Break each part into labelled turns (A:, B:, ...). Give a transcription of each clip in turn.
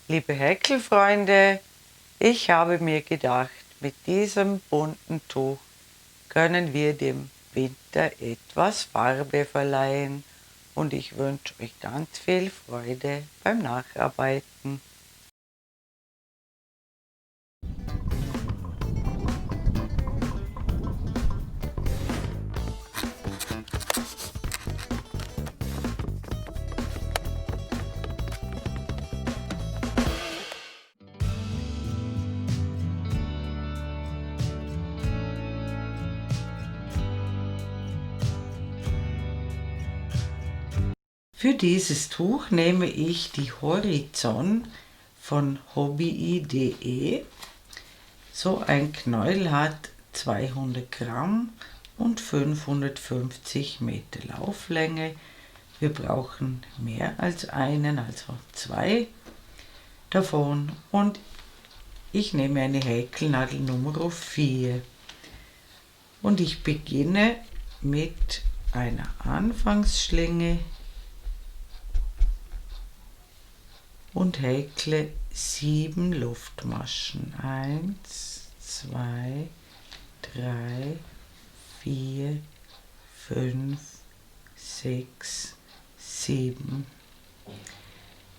A: Liebe Häkelfreunde, ich habe mir gedacht, mit diesem bunten Tuch können wir dem Winter etwas Farbe verleihen und ich wünsche euch ganz viel Freude beim Nacharbeiten. Für dieses Tuch nehme ich die Horizon von hobbii.de. So ein Knäuel hat 200 Gramm und 550 Meter Lauflänge. Wir brauchen mehr als einen, also 2 davon. Und ich nehme eine Häkelnadel Nummer 4. Und ich beginne mit einer Anfangsschlinge und häkle 7 Luftmaschen. 1, 2, 3, 4, 5, 6, 7.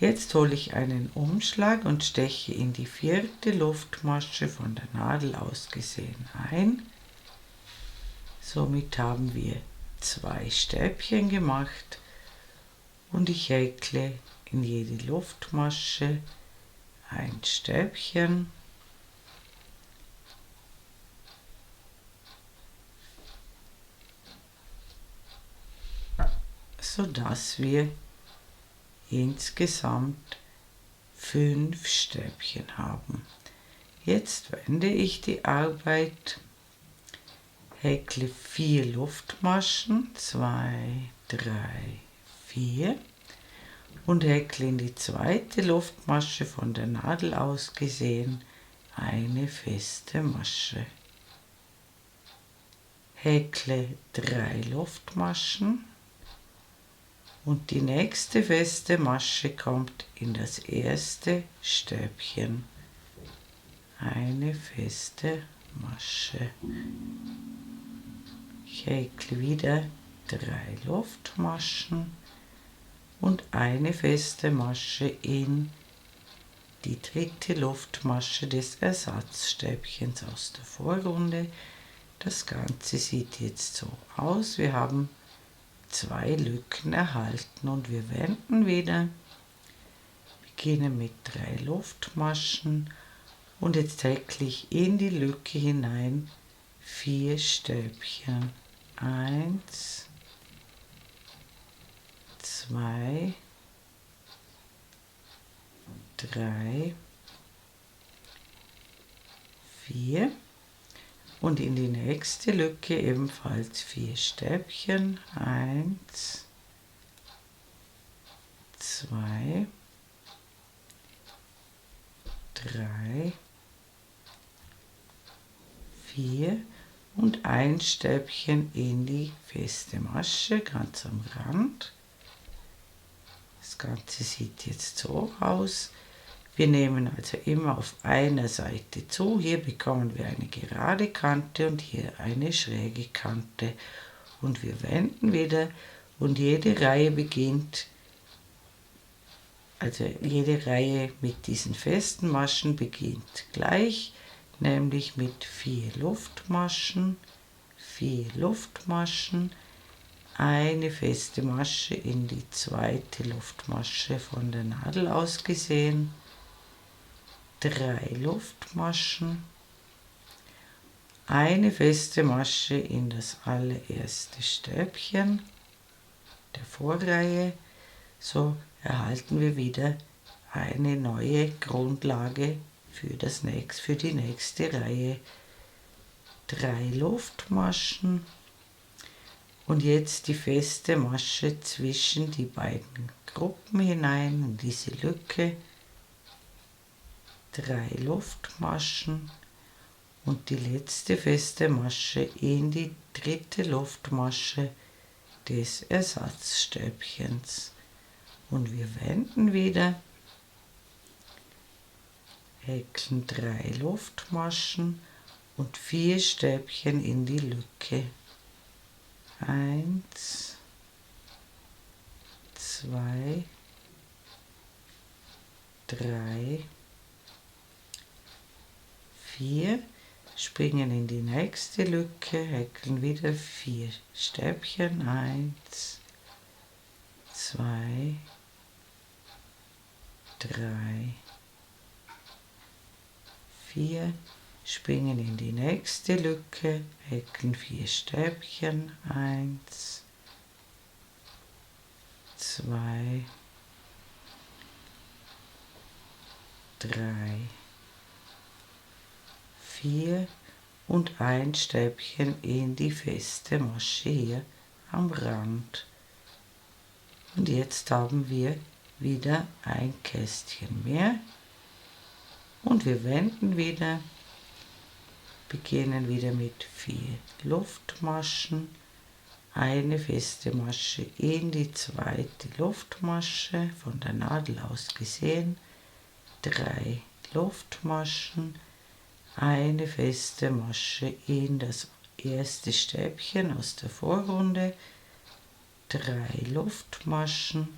A: Jetzt hole ich einen Umschlag und steche in die 4. Luftmasche von der Nadel aus gesehen ein. Somit haben wir 2 Stäbchen gemacht und ich häkle in jede Luftmasche ein Stäbchen, sodass wir insgesamt 5 Stäbchen haben. Jetzt wende ich die Arbeit, häkle 4 Luftmaschen, 2, 3, 4 und häkle in die 2. Luftmasche von der Nadel aus gesehen eine feste Masche. Häkle 3 Luftmaschen und die nächste feste Masche kommt in das erste Stäbchen. Eine feste Masche. Ich häkle wieder 3 Luftmaschen und eine feste Masche in die 3. Luftmasche des Ersatzstäbchens aus der Vorrunde. Das Ganze sieht jetzt so aus. Wir haben 2 Lücken erhalten und wir wenden wieder. Beginnen mit 3 Luftmaschen und jetzt häkle ich in die Lücke hinein 4 Stäbchen. 1, 2, 3, 4 und in die nächste Lücke ebenfalls 4 Stäbchen. 1, 2, 3, 4 und ein Stäbchen in die feste Masche ganz am Rand. Das Ganze sieht jetzt so aus. Wir nehmen also immer auf einer Seite zu. Hier bekommen wir eine gerade Kante und hier eine schräge Kante. Und wir wenden wieder und jede Reihe beginnt, also jede Reihe mit diesen festen Maschen beginnt gleich, nämlich mit 4 Luftmaschen, 4 Luftmaschen, eine feste Masche in die 2. Luftmasche von der Nadel aus gesehen, 3 Luftmaschen, eine feste Masche in das allererste Stäbchen der Vorreihe. So erhalten wir wieder eine neue Grundlage für die nächste Reihe. 3 Luftmaschen und jetzt die feste Masche zwischen die beiden Gruppen hinein in diese Lücke. 3 Luftmaschen und die letzte feste Masche in die 3. Luftmasche des Ersatzstäbchens. Und wir wenden wieder häkeln 3 Luftmaschen und 4 Stäbchen in die Lücke. 1, 2, 3, 4, springen in die nächste Lücke, häkeln wieder 4 Stäbchen, 1, 2, 3, 4, springen in die nächste Lücke, häkeln 4 Stäbchen, 1, 2, 3, 4 und ein Stäbchen in die feste Masche hier am Rand. Und jetzt haben wir wieder ein Kästchen mehr und wir wenden wieder, beginnen wieder mit 4 Luftmaschen, eine feste Masche in die zweite Luftmasche, von der Nadel aus gesehen, 3 Luftmaschen, eine feste Masche in das erste Stäbchen aus der Vorrunde, 3 Luftmaschen,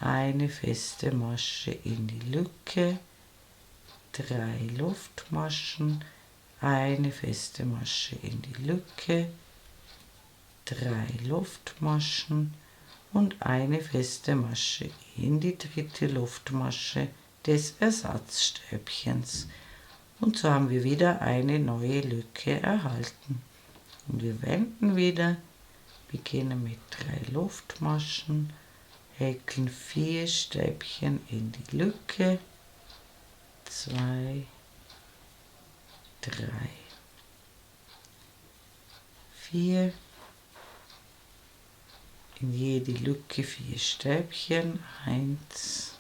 A: eine feste Masche in die Lücke, 3 Luftmaschen, eine feste Masche in die Lücke, 3 Luftmaschen und eine feste Masche in die dritte Luftmasche des Ersatzstäbchens. Und so haben wir wieder eine neue Lücke erhalten. Und wir wenden wieder, beginnen mit 3 Luftmaschen, häkeln 4 Stäbchen in die Lücke, 2, 3, 4, in jede Lücke 4 Stäbchen, 1,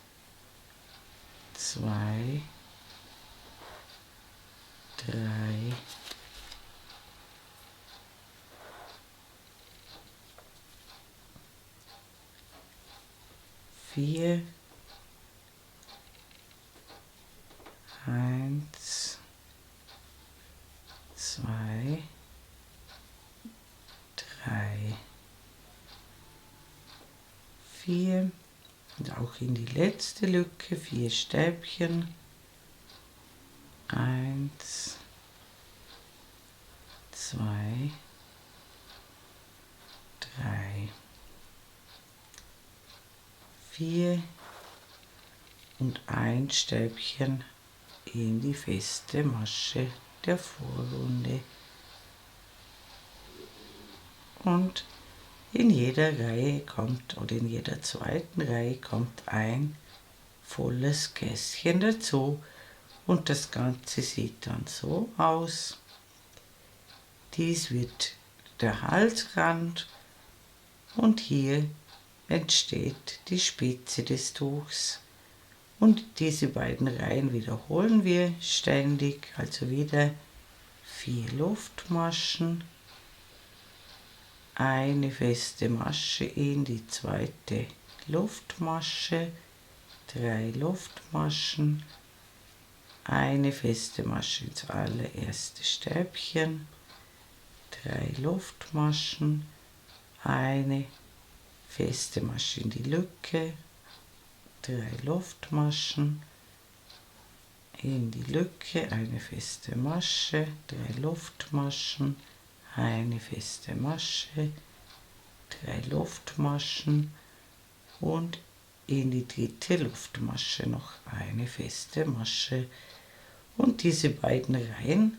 A: 2, 3, 4, 1, 2, 3, 4 und auch in die letzte Lücke 4 Stäbchen, 1, 2, 3, 4 und ein Stäbchen in die feste Masche der Vorrunde. Und in jeder Reihe kommt, oder in jeder zweiten Reihe kommt ein volles Kästchen dazu. Und das Ganze sieht dann so aus. Dies wird der Halsrand und hier entsteht die Spitze des Tuchs. Und diese beiden Reihen wiederholen wir ständig, also wieder 4 Luftmaschen, eine feste Masche in die zweite Luftmasche, 3 Luftmaschen, eine feste Masche ins allererste Stäbchen, 3 Luftmaschen, eine feste Masche in die Lücke, 3 Luftmaschen, in die Lücke, eine feste Masche, 3 Luftmaschen, eine feste Masche, 3 Luftmaschen und in die dritte Luftmasche noch eine feste Masche. Und diese beiden Reihen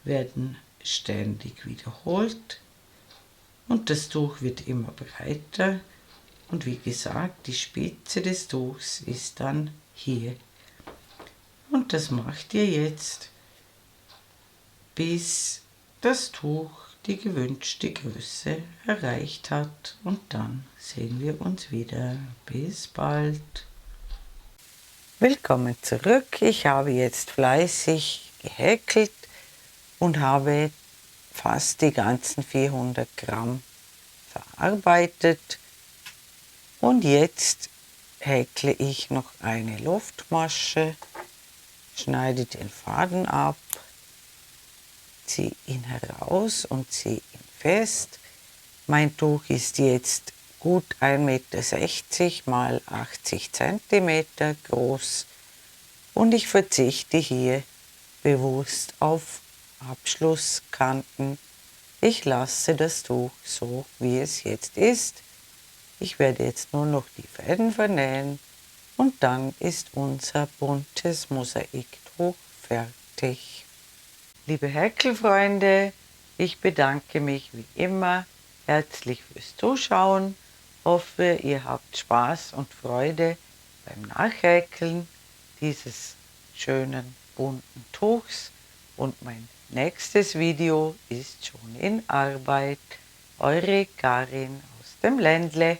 A: werden ständig wiederholt und das Tuch wird immer breiter und wie gesagt, die Spitze des Tuchs ist dann hier. Und das macht ihr jetzt, bis das Tuch die gewünschte Größe erreicht hat. Und dann sehen wir uns wieder. Bis bald. Willkommen zurück. Ich habe jetzt fleißig gehäkelt und habe fast die ganzen 400 Gramm verarbeitet. Und jetzt häkle ich noch eine Luftmasche schneide den Faden ab, ziehe ihn heraus und ziehe ihn fest. Mein Tuch ist jetzt gut 1,60 m mal 80 cm groß und ich verzichte hier bewusst auf Abschlusskanten. Ich lasse das Tuch so, wie es jetzt ist. Ich werde jetzt nur noch die Fäden vernähen und dann ist unser buntes Mosaiktuch fertig. Liebe Häkelfreunde, ich bedanke mich wie immer herzlich fürs Zuschauen. Hoffe, ihr habt Spaß und Freude beim Nachhäkeln dieses schönen bunten Tuchs. Und mein nächstes Video ist schon in Arbeit. Eure Karin aus dem Ländle.